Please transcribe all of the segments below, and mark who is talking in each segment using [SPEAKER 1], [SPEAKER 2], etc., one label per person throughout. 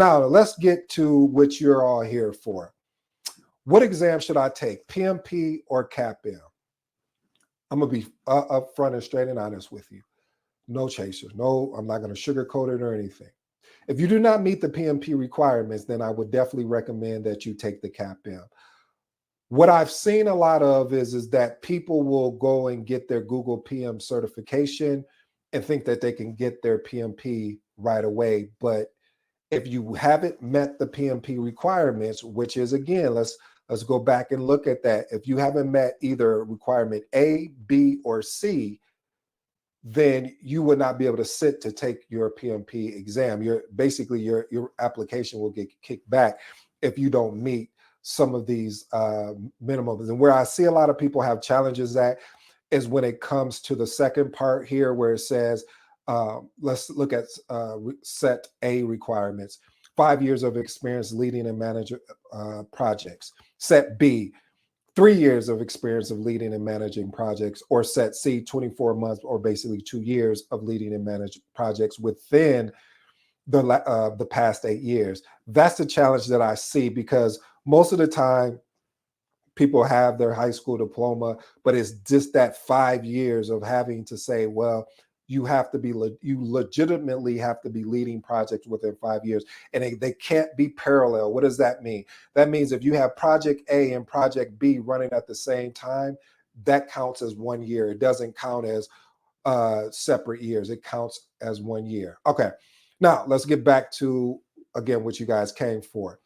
[SPEAKER 1] Now, let's get to what you're all here for. What exam should I take, PMP or CAPM? I'm going to be upfront and straight and honest with you. No chasers. No, I'm not going to sugarcoat it or anything. If you do not meet the PMP requirements, then I would definitely recommend that you take the CAPM. What I've seen a lot of is that people will go and get their Google PM certification and think that they can get their PMP right away. But if you haven't met the PMP requirements, which is, again, let's go back and look at that. If you haven't met either requirement A, B, or C, then you would not be able to sit to take your PMP exam. Your application will get kicked back if you don't meet some of these minimums. And where I see a lot of people have challenges at is when it comes to the second part here, where it says, let's look at set A requirements: 5 years of experience leading and managing projects. Set B, 3 years of experience of leading and managing projects. Or set C, 24 months or basically 2 years of leading and managing projects within the past 8 years. That's the challenge that I see, because most of the time people have their high school diploma, but it's just that 5 years of having to say, well, you legitimately have to be leading projects within 5 years, and they can't be parallel. What does that mean? That means if you have project A and project B running at the same time, that counts as 1 year. It doesn't count as separate years. It counts as 1 year. Okay, now let's get back to, again, what you guys came for.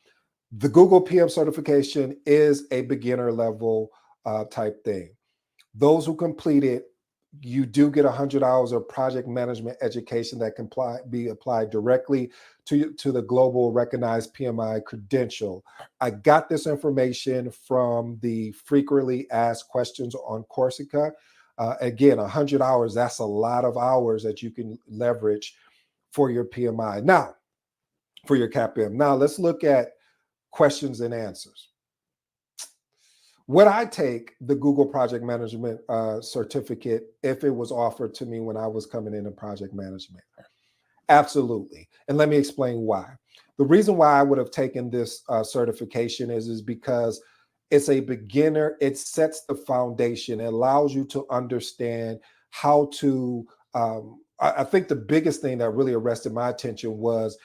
[SPEAKER 1] The Google PM certification is a beginner level type thing. Those who complete it, you do get 100 hours of project management education that can be applied directly to the global recognized PMI credential. I got this information from the frequently asked questions on Coursera. Again, 100 hours, that's a lot of hours that you can leverage for your PMI. Now, for your CAPM. Now, let's look at questions and answers. Would I take the Google Project Management certificate if it was offered to me when I was coming into project management? Absolutely. And let me explain why. The reason why I would have taken this certification is because it's a beginner. It sets the foundation. It allows you to understand how to, I think the biggest thing that really arrested my attention was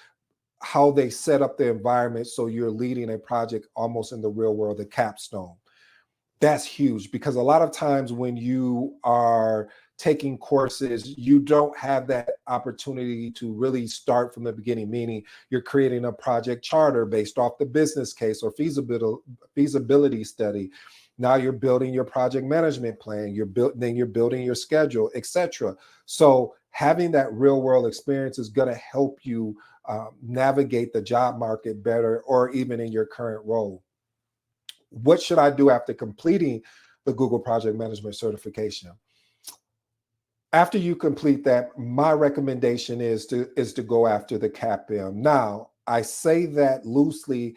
[SPEAKER 1] how they set up the environment so you're leading a project almost in the real world, the capstone. That's huge, because a lot of times when you are taking courses, you don't have that opportunity to really start from the beginning, meaning you're creating a project charter based off the business case or feasibility study. Now you're building your project management plan, then you're building your schedule, etc. So having that real world experience is going to help you navigate the job market better, or even in your current role. What should I do after completing the Google Project Management certification? After you complete that, my recommendation is to go after the CAPM. Now, I say that loosely,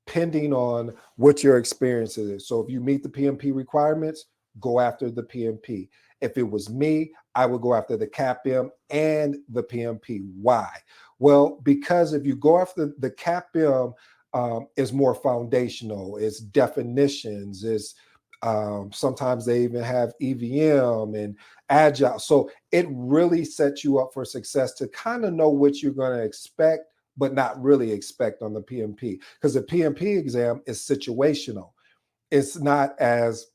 [SPEAKER 1] pending on what your experience is. So if you meet the PMP requirements, go after the PMP. If it was me, I would go after the CAPM and the PMP. Why? Well, because if you go after the CAPM, is more foundational, it's definitions, it's sometimes they even have EVM and agile. So it really sets you up for success to kind of know what you're going to expect, but not really expect on the PMP, because the PMP exam is situational. It's not as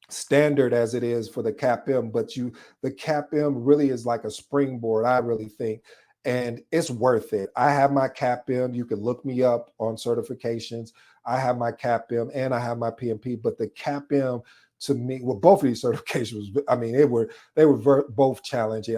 [SPEAKER 1] standard as it is for the CAPM, but the CAPM really is like a springboard, I really think, and it's worth it. I have my CAPM. You can look me up on certifications. I have my CAPM and I have my PMP, but the CAPM, to me, well, both of these certifications, I mean, they were both challenging.